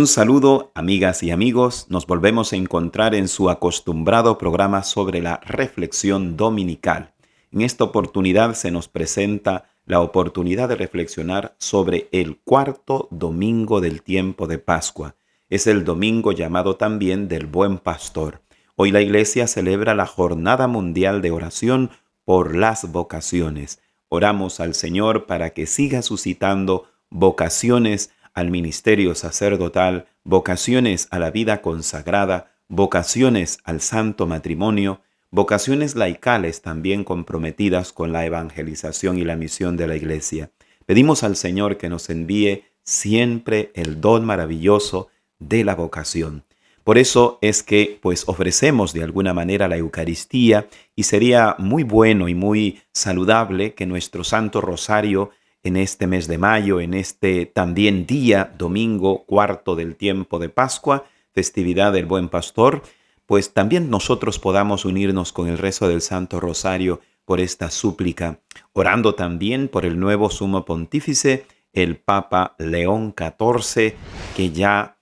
Un saludo, amigas y amigos. Nos volvemos a encontrar en su acostumbrado programa sobre la reflexión dominical. En esta oportunidad se nos presenta la oportunidad de reflexionar sobre el cuarto domingo del tiempo de Pascua. Es el domingo llamado también del Buen Pastor. Hoy la Iglesia celebra la Jornada Mundial de Oración por las vocaciones. Oramos al Señor para que siga suscitando vocaciones al ministerio sacerdotal, vocaciones a la vida consagrada, vocaciones al santo matrimonio, vocaciones laicales también comprometidas con la evangelización y la misión de la Iglesia. Pedimos al Señor que nos envíe siempre el don maravilloso de la vocación. Por eso es que ofrecemos de alguna manera la Eucaristía y sería muy bueno y muy saludable que nuestro Santo Rosario en este mes de mayo, en este también día, domingo, cuarto del tiempo de Pascua, festividad del Buen Pastor, pues también nosotros podamos unirnos con el rezo del Santo Rosario por esta súplica, orando también por el nuevo Sumo Pontífice, el Papa León XIV, que ya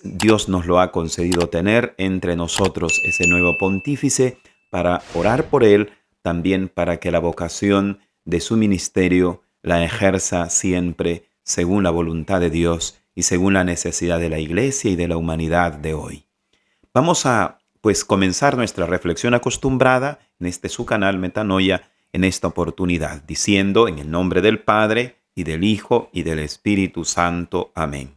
Dios nos lo ha concedido tener entre nosotros, ese nuevo pontífice, para orar por él, también para que la vocación de su ministerio la ejerza siempre según la voluntad de Dios y según la necesidad de la Iglesia y de la humanidad de hoy. Vamos a comenzar nuestra reflexión acostumbrada en su canal Metanoia en esta oportunidad, diciendo en el nombre del Padre y del Hijo y del Espíritu Santo. Amén.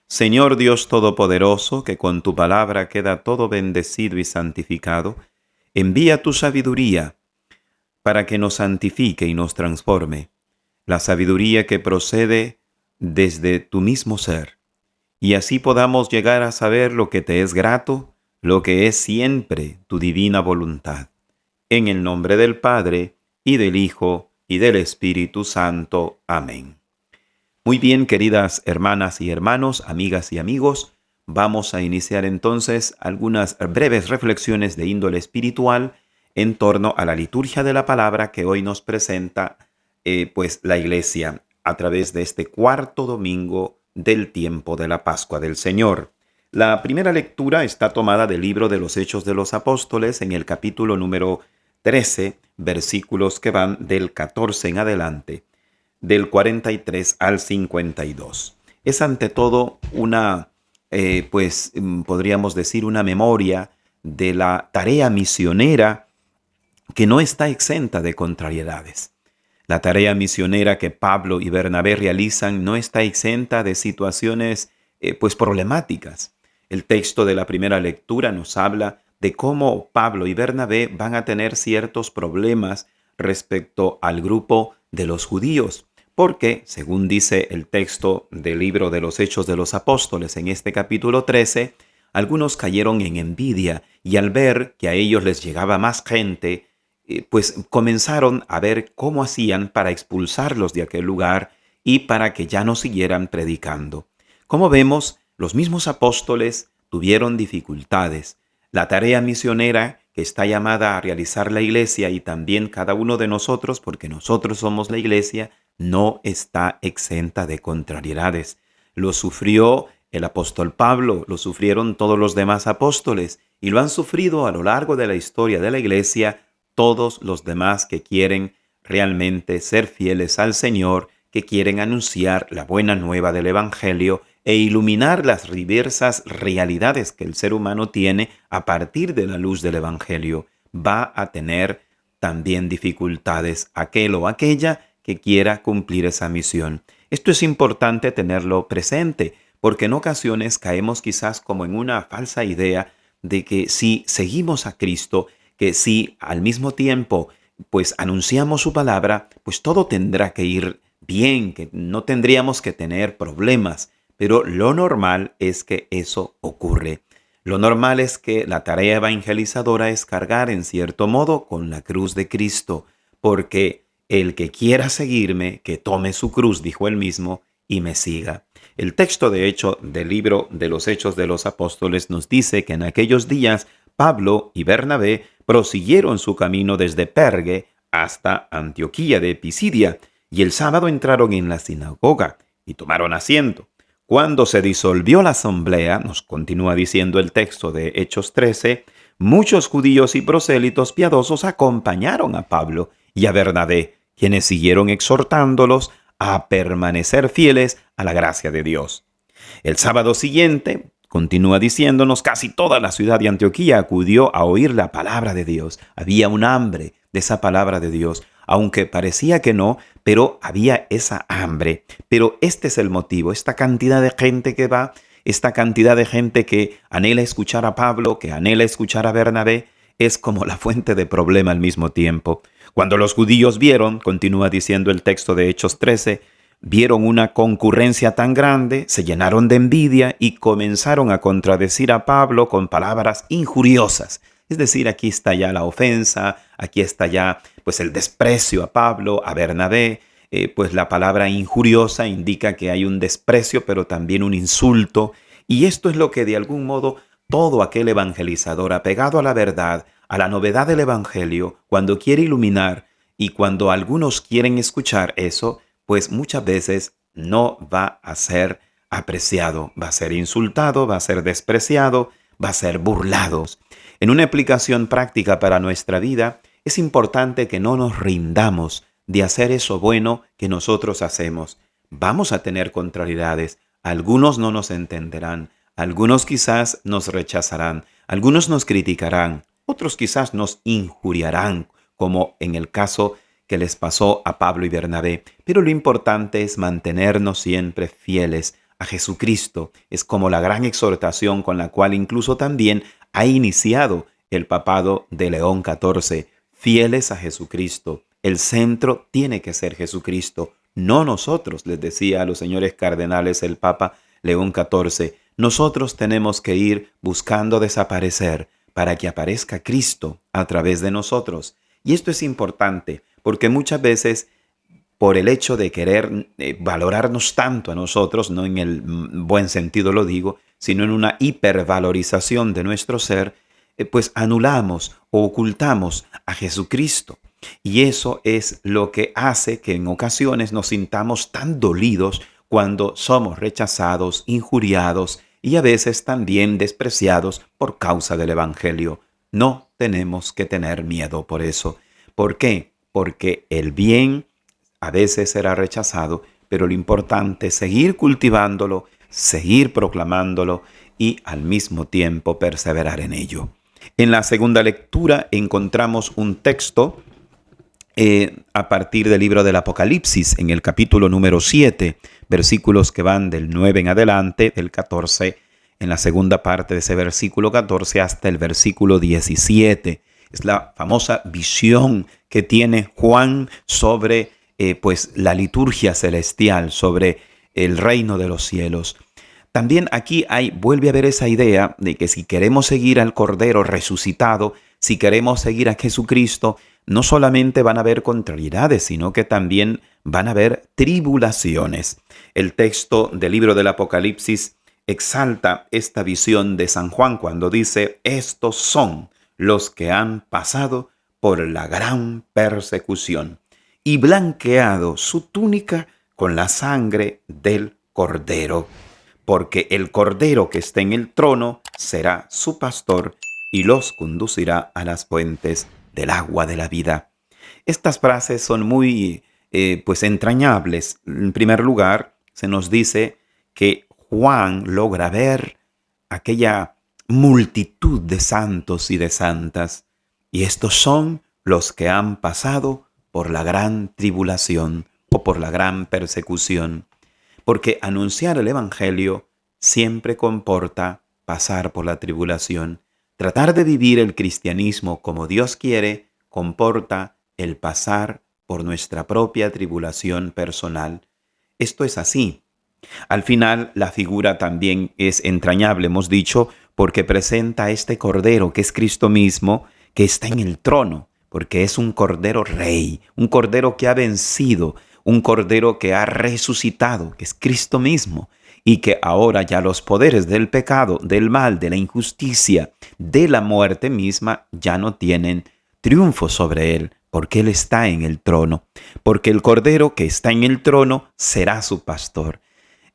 Señor Dios Todopoderoso, que con tu palabra queda todo bendecido y santificado, envía tu sabiduría para que nos santifique y nos transforme, la sabiduría que procede desde tu mismo ser, y así podamos llegar a saber lo que te es grato, lo que es siempre tu divina voluntad. En el nombre del Padre, y del Hijo, y del Espíritu Santo. Amén. Muy bien, queridas hermanas y hermanos, amigas y amigos, vamos a iniciar entonces algunas breves reflexiones de índole espiritual en torno a la liturgia de la palabra que hoy nos presenta la Iglesia a través de este cuarto domingo del tiempo de la Pascua del Señor. La primera lectura está tomada del libro de los Hechos de los Apóstoles en el capítulo número 13, versículos que van del 14 en adelante, del 43 al 52. Es ante todo podríamos decir una memoria de la tarea misionera que no está exenta de contrariedades. La tarea misionera que Pablo y Bernabé realizan no está exenta de situaciones problemáticas. El texto de la primera lectura nos habla de cómo Pablo y Bernabé van a tener ciertos problemas respecto al grupo de los judíos, porque, según dice el texto del libro de los Hechos de los Apóstoles en este capítulo 13, algunos cayeron en envidia y al ver que a ellos les llegaba más gente, comenzaron a ver cómo hacían para expulsarlos de aquel lugar y para que ya no siguieran predicando. Como vemos, los mismos apóstoles tuvieron dificultades. La tarea misionera que está llamada a realizar la Iglesia y también cada uno de nosotros, porque nosotros somos la Iglesia, no está exenta de contrariedades. Lo sufrió el apóstol Pablo, lo sufrieron todos los demás apóstoles y lo han sufrido a lo largo de la historia de la Iglesia todos los demás que quieren realmente ser fieles al Señor, que quieren anunciar la buena nueva del Evangelio e iluminar las diversas realidades que el ser humano tiene a partir de la luz del Evangelio. Va a tener también dificultades aquel o aquella que quiera cumplir esa misión. Esto es importante tenerlo presente, porque en ocasiones caemos quizás como en una falsa idea de que si seguimos a Cristo, que si al mismo tiempo anunciamos su palabra, todo tendrá que ir bien, que no tendríamos que tener problemas. Pero lo normal es que eso ocurre. Lo normal es que la tarea evangelizadora es cargar en cierto modo con la cruz de Cristo, porque el que quiera seguirme, que tome su cruz, dijo él mismo, y me siga. El texto de hecho del libro de los Hechos de los Apóstoles nos dice que en aquellos días Pablo y Bernabé prosiguieron su camino desde Perge hasta Antioquía de Pisidia, y el sábado entraron en la sinagoga y tomaron asiento. Cuando se disolvió la asamblea, nos continúa diciendo el texto de Hechos 13, muchos judíos y prosélitos piadosos acompañaron a Pablo y a Bernabé, quienes siguieron exhortándolos a permanecer fieles a la gracia de Dios. El sábado siguiente, continúa diciéndonos, casi toda la ciudad de Antioquía acudió a oír la palabra de Dios. Había un hambre de esa palabra de Dios, aunque parecía que no, pero había esa hambre. Pero este es el motivo, esta cantidad de gente que va, esta cantidad de gente que anhela escuchar a Pablo, que anhela escuchar a Bernabé, es como la fuente de problema al mismo tiempo. Cuando los judíos vieron, continúa diciendo el texto de Hechos 13, vieron una concurrencia tan grande, se llenaron de envidia y comenzaron a contradecir a Pablo con palabras injuriosas. Es decir, aquí está ya la ofensa, aquí está ya pues el desprecio a Pablo, a Bernabé. Pues la palabra injuriosa indica que hay un desprecio, pero también un insulto. Y esto es lo que de algún modo todo aquel evangelizador apegado a la verdad, a la novedad del evangelio, cuando quiere iluminar y cuando algunos quieren escuchar eso, pues muchas veces no va a ser apreciado, va a ser insultado, va a ser despreciado, va a ser burlado. En una aplicación práctica para nuestra vida, es importante que no nos rindamos de hacer eso bueno que nosotros hacemos. Vamos a tener contrariedades, algunos no nos entenderán, algunos quizás nos rechazarán, algunos nos criticarán, otros quizás nos injuriarán, como en el caso que les pasó a Pablo y Bernabé. Pero lo importante es mantenernos siempre fieles a Jesucristo. Es como la gran exhortación con la cual incluso también ha iniciado el papado de León XIV. Fieles a Jesucristo. El centro tiene que ser Jesucristo, no nosotros, les decía a los señores cardenales el Papa León XIV. Nosotros tenemos que ir buscando desaparecer para que aparezca Cristo a través de nosotros. Y esto es importante porque muchas veces por el hecho de querer valorarnos tanto a nosotros, no en el buen sentido lo digo, sino en una hipervalorización de nuestro ser, pues anulamos o ocultamos a Jesucristo. Y eso es lo que hace que en ocasiones nos sintamos tan dolidos cuando somos rechazados, injuriados y a veces también despreciados por causa del Evangelio. No tenemos que tener miedo por eso. ¿Por qué? Porque el bien a veces será rechazado, pero lo importante es seguir cultivándolo, seguir proclamándolo y al mismo tiempo perseverar en ello. En la segunda lectura encontramos un texto a partir del libro del Apocalipsis, en el capítulo número 7, versículos que van del 9 en adelante, del 14, en la segunda parte de ese versículo 14 hasta el versículo 17. Es la famosa visión que tiene Juan sobre pues la liturgia celestial, sobre el reino de los cielos. También aquí vuelve a haber esa idea de que si queremos seguir al Cordero resucitado, si queremos seguir a Jesucristo, no solamente van a haber contrariedades, sino que también van a haber tribulaciones. El texto del libro del Apocalipsis exalta esta visión de San Juan cuando dice: estos son los que han pasado por la gran persecución y blanqueado su túnica con la sangre del Cordero, porque el Cordero que está en el trono será su pastor y los conducirá a las fuentes del agua de la vida. Estas frases son muy pues entrañables. En primer lugar, se nos dice que Juan logra ver aquella multitud de santos y de santas, y estos son los que han pasado por la gran tribulación o por la gran persecución, porque anunciar el Evangelio siempre comporta pasar por la tribulación. Tratar de vivir el cristianismo como Dios quiere comporta el pasar por nuestra propia tribulación personal. Esto es así. Al final, la figura también es entrañable, hemos dicho, porque presenta a este Cordero, que es Cristo mismo, que está en el trono, porque es un Cordero Rey, un Cordero que ha vencido, un Cordero que ha resucitado, que es Cristo mismo, y que ahora ya los poderes del pecado, del mal, de la injusticia, de la muerte misma, ya no tienen triunfo sobre él, porque él está en el trono, porque el Cordero que está en el trono será su pastor.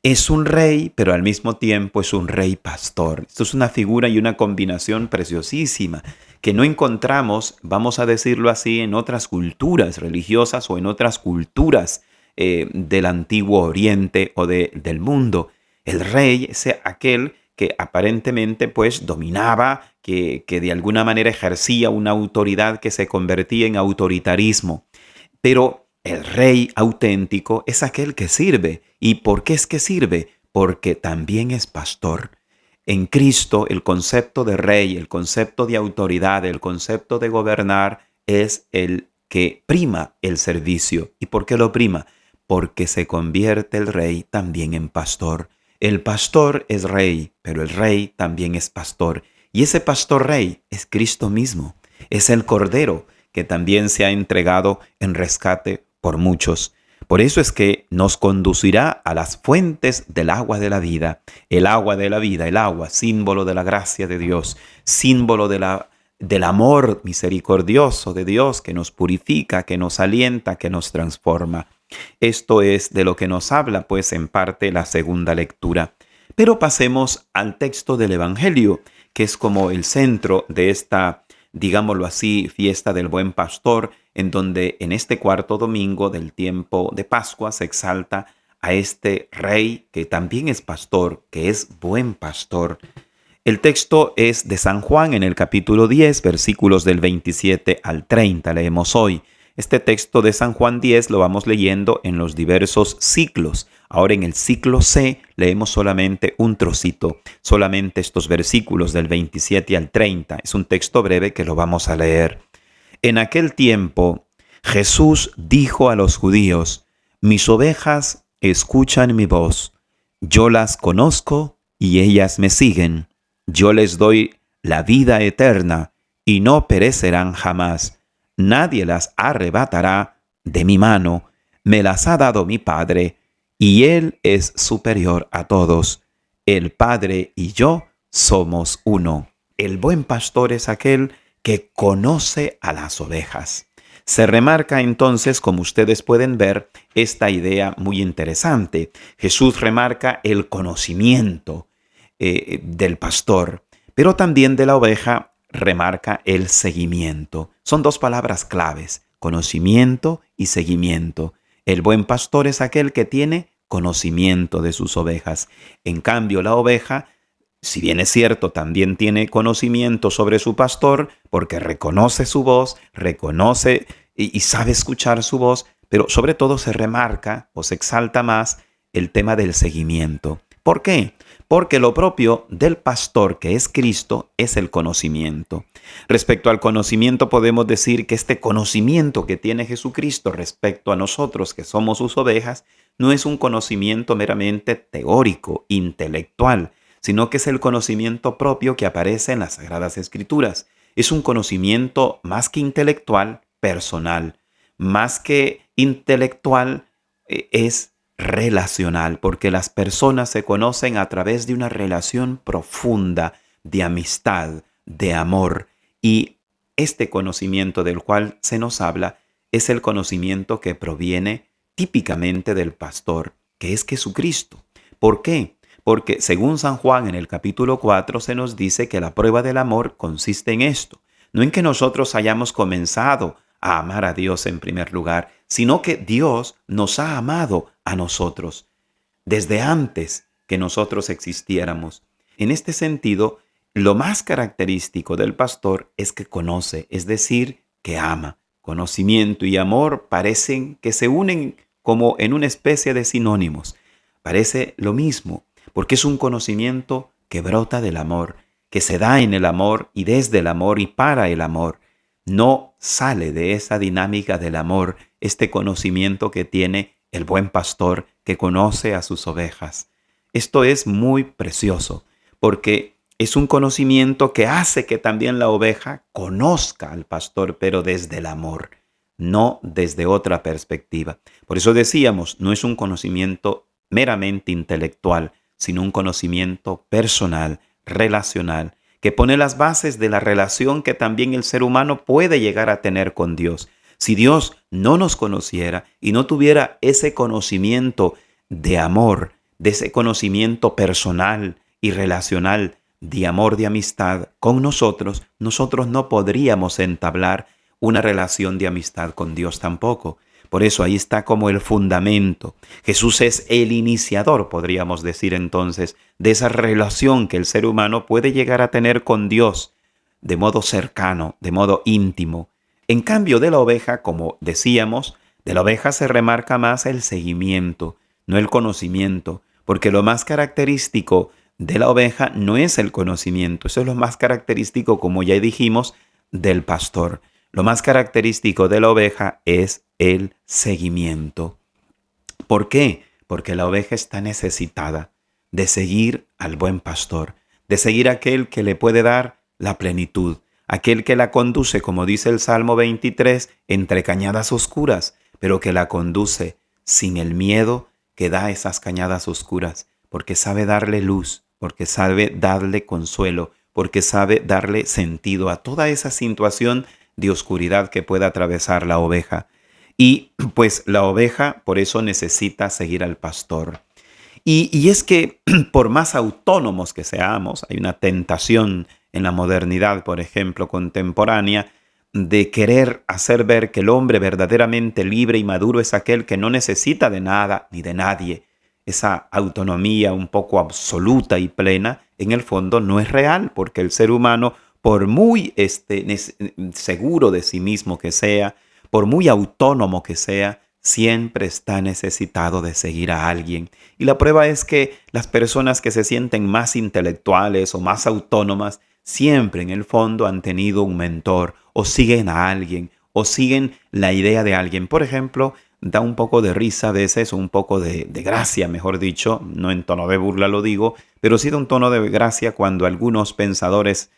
Es un rey, pero al mismo tiempo es un rey pastor. Esto es una figura y una combinación preciosísima que no encontramos, vamos a decirlo así, en otras culturas religiosas o en otras culturas del antiguo Oriente o del mundo. El rey es aquel que aparentemente pues dominaba, que de alguna manera ejercía una autoridad que se convertía en autoritarismo. Pero el rey auténtico es aquel que sirve. ¿Y por qué es que sirve? Porque también es pastor. En Cristo el concepto de rey, el concepto de autoridad, el concepto de gobernar es el que prima el servicio. ¿Y por qué lo prima? Porque se convierte el rey también en pastor. El pastor es rey, pero el rey también es pastor. Y ese pastor rey es Cristo mismo. Es el Cordero que también se ha entregado en rescate por muchos. Por eso es que nos conducirá a las fuentes del agua de la vida. El agua de la vida, el agua, símbolo de la gracia de Dios, símbolo del amor misericordioso de Dios que nos purifica, que nos alienta, que nos transforma. Esto es de lo que nos habla, pues, en parte la segunda lectura. Pero pasemos al texto del Evangelio, que es como el centro de esta, digámoslo así, fiesta del Buen Pastor, en donde en este cuarto domingo del tiempo de Pascua se exalta a este rey que también es pastor, que es buen pastor. El texto es de San Juan en el capítulo 10, versículos del 27 al 30. Leemos hoy. Este texto de San Juan 10 lo vamos leyendo en los diversos ciclos. Ahora en el ciclo C leemos solamente un trocito, solamente estos versículos del 27 al 30. Es un texto breve que lo vamos a leer. En aquel tiempo Jesús dijo a los judíos: mis ovejas escuchan mi voz, yo las conozco y ellas me siguen. Yo les doy la vida eterna y no perecerán jamás. Nadie las arrebatará de mi mano. Me las ha dado mi Padre, y Él es superior a todos. El Padre y yo somos uno. El buen pastor es aquel que conoce a las ovejas. Se remarca entonces, como ustedes pueden ver, esta idea muy interesante. Jesús remarca el conocimiento del pastor, pero también de la oveja remarca el seguimiento. Son dos palabras claves, conocimiento y seguimiento. El buen pastor es aquel que tiene conocimiento de sus ovejas. En cambio, la oveja, si bien es cierto, también tiene conocimiento sobre su pastor, porque reconoce su voz, reconoce y sabe escuchar su voz, pero sobre todo se remarca o se exalta más el tema del seguimiento. ¿Por qué? Porque lo propio del pastor, que es Cristo, es el conocimiento. Respecto al conocimiento, podemos decir que este conocimiento que tiene Jesucristo respecto a nosotros, que somos sus ovejas, no es un conocimiento meramente teórico, intelectual, sino que es el conocimiento propio que aparece en las Sagradas Escrituras. Es un conocimiento más que intelectual, personal. Más que intelectual, es relacional, porque las personas se conocen a través de una relación profunda de amistad, de amor, y este conocimiento del cual se nos habla es el conocimiento que proviene típicamente del pastor, que es Jesucristo. ¿Por qué? Porque según San Juan en el capítulo 4 se nos dice que la prueba del amor consiste en esto, no en que nosotros hayamos comenzado a amar a Dios en primer lugar, sino que Dios nos ha amado a nosotros desde antes que nosotros existiéramos. En este sentido, lo más característico del pastor es que conoce, es decir, que ama. Conocimiento y amor parecen que se unen como en una especie de sinónimos. Parece lo mismo, porque es un conocimiento que brota del amor, que se da en el amor y desde el amor y para el amor. No sale de esa dinámica del amor este conocimiento que tiene el buen pastor que conoce a sus ovejas. Esto es muy precioso porque es un conocimiento que hace que también la oveja conozca al pastor, pero desde el amor, no desde otra perspectiva. Por eso decíamos, no es un conocimiento meramente intelectual, sino un conocimiento personal, relacional, que pone las bases de la relación que también el ser humano puede llegar a tener con Dios. Si Dios no nos conociera y no tuviera ese conocimiento de amor de ese conocimiento personal y relacional de amor, de amistad con nosotros, nosotros no podríamos entablar una relación de amistad con Dios tampoco. Por eso ahí está como el fundamento. Jesús es el iniciador, podríamos decir entonces, de esa relación que el ser humano puede llegar a tener con Dios de modo cercano, de modo íntimo. En cambio de la oveja, como decíamos, de la oveja se remarca más el seguimiento, no el conocimiento, porque lo más característico de la oveja no es el conocimiento, eso es lo más característico, como ya dijimos, del pastor. Lo más característico de la oveja es el seguimiento. ¿Por qué? Porque la oveja está necesitada de seguir al buen pastor, de seguir a aquel que le puede dar la plenitud, aquel que la conduce, como dice el Salmo 23, entre cañadas oscuras, pero que la conduce sin el miedo que da esas cañadas oscuras, porque sabe darle luz, porque sabe darle consuelo, porque sabe darle sentido a toda esa situación de oscuridad que pueda atravesar la oveja. Y pues la oveja por eso necesita seguir al pastor. Y es que por más autónomos que seamos, hay una tentación en la modernidad, por ejemplo, contemporánea, de querer hacer ver que el hombre verdaderamente libre y maduro es aquel que no necesita de nada ni de nadie. Esa autonomía un poco absoluta y plena, en el fondo no es real, porque el ser humano, por muy seguro de sí mismo que sea, por muy autónomo que sea, siempre está necesitado de seguir a alguien. Y la prueba es que las personas que se sienten más intelectuales o más autónomas, siempre en el fondo han tenido un mentor o siguen a alguien o siguen la idea de alguien. Por ejemplo, da un poco de risa a veces, un poco de gracia, mejor dicho, no en tono de burla lo digo, pero sí de un tono de gracia cuando algunos pensadores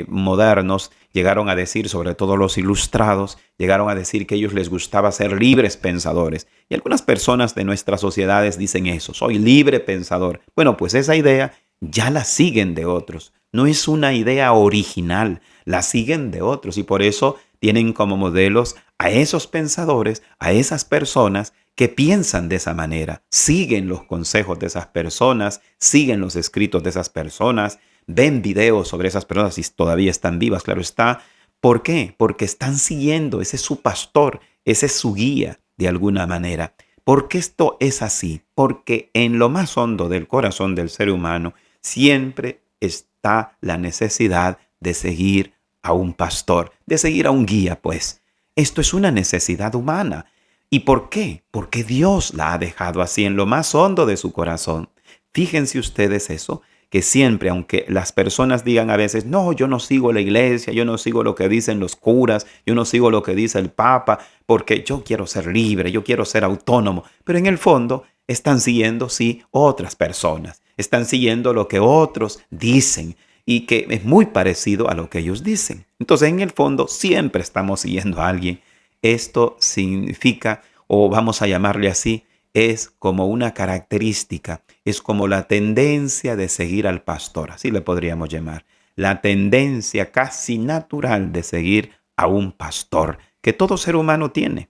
modernos llegaron a decir, sobre todo los ilustrados, llegaron a decir que a ellos les gustaba ser libres pensadores. Y algunas personas de nuestras sociedades dicen eso, soy libre pensador. Bueno, pues esa idea ya la siguen de otros. No es una idea original, la siguen de otros y por eso tienen como modelos a esos pensadores, a esas personas que piensan de esa manera, siguen los consejos de esas personas, siguen los escritos de esas personas, ven videos sobre esas personas si todavía están vivas, claro está. ¿Por qué? Porque están siguiendo, ese es su pastor, ese es su guía de alguna manera. ¿Por qué esto es así? Porque en lo más hondo del corazón del ser humano siempre está la necesidad de seguir a un pastor, de seguir a un guía, pues. Esto es una necesidad humana. ¿Y por qué? Porque Dios la ha dejado así en lo más hondo de su corazón. Fíjense ustedes eso, que siempre, aunque las personas digan a veces, no, yo no sigo la iglesia, yo no sigo lo que dicen los curas, yo no sigo lo que dice el Papa, porque yo quiero ser libre, yo quiero ser autónomo, pero en el fondo están siguiendo, sí, otras personas, están siguiendo lo que otros dicen y que es muy parecido a lo que ellos dicen. Entonces, en el fondo, siempre estamos siguiendo a alguien. Esto significa, o vamos a llamarle así, es como una característica, es como la tendencia de seguir al pastor, así le podríamos llamar, la tendencia casi natural de seguir a un pastor que todo ser humano tiene,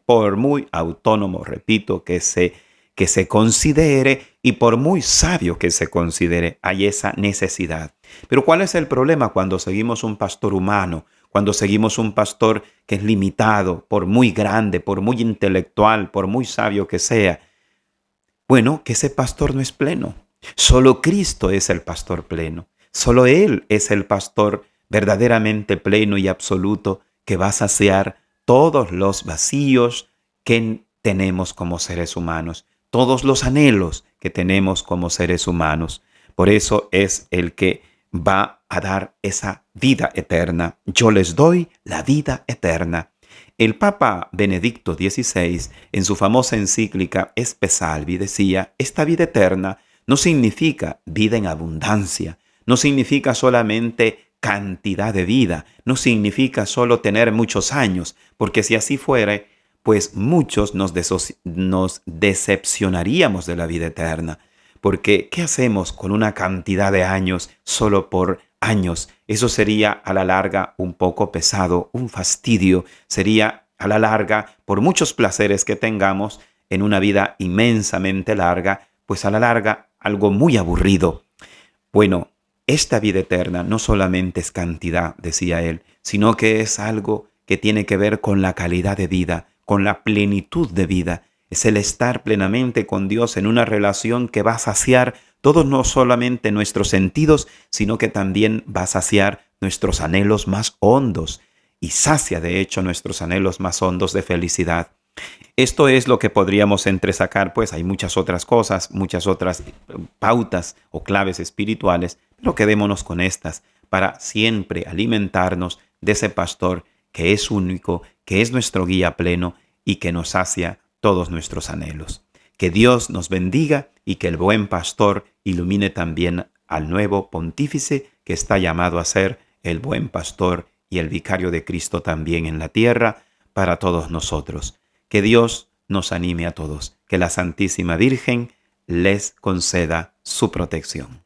por muy autónomo, repito, que se considere y por muy sabio que se considere, hay esa necesidad. Pero ¿cuál es el problema cuando seguimos un pastor humano? Cuando seguimos un pastor que es limitado, por muy grande, por muy intelectual, por muy sabio que sea, bueno, que ese pastor no es pleno. Solo Cristo es el pastor pleno. Solo Él es el pastor verdaderamente pleno y absoluto que va a saciar todos los vacíos que tenemos como seres humanos, todos los anhelos que tenemos como seres humanos. Por eso es el que va a dar esa vida eterna. Yo les doy la vida eterna. El Papa Benedicto XVI, en su famosa encíclica Espe Salvi, decía, esta vida eterna no significa vida en abundancia, no significa solamente cantidad de vida, no significa solo tener muchos años, porque si así fuera, pues muchos nos decepcionaríamos de la vida eterna. Porque, ¿qué hacemos con una cantidad de años solo por años? Eso sería a la larga un poco pesado, un fastidio. Sería a la larga, por muchos placeres que tengamos, en una vida inmensamente larga, pues a la larga algo muy aburrido. Bueno, esta vida eterna no solamente es cantidad, decía él, sino que es algo que tiene que ver con la calidad de vida, con la plenitud de vida. Es el estar plenamente con Dios en una relación que va a saciar todos no solamente nuestros sentidos, sino que también va a saciar nuestros anhelos más hondos y sacia de hecho nuestros anhelos más hondos de felicidad. Esto es lo que podríamos entresacar, pues hay muchas otras cosas, muchas otras pautas o claves espirituales, pero quedémonos con estas para siempre alimentarnos de ese pastor que es único, que es nuestro guía pleno y que nos sacia todos nuestros anhelos. Que Dios nos bendiga y que el buen pastor ilumine también al nuevo pontífice que está llamado a ser el buen pastor y el vicario de Cristo también en la tierra para todos nosotros. Que Dios nos anime a todos, que la Santísima Virgen les conceda su protección.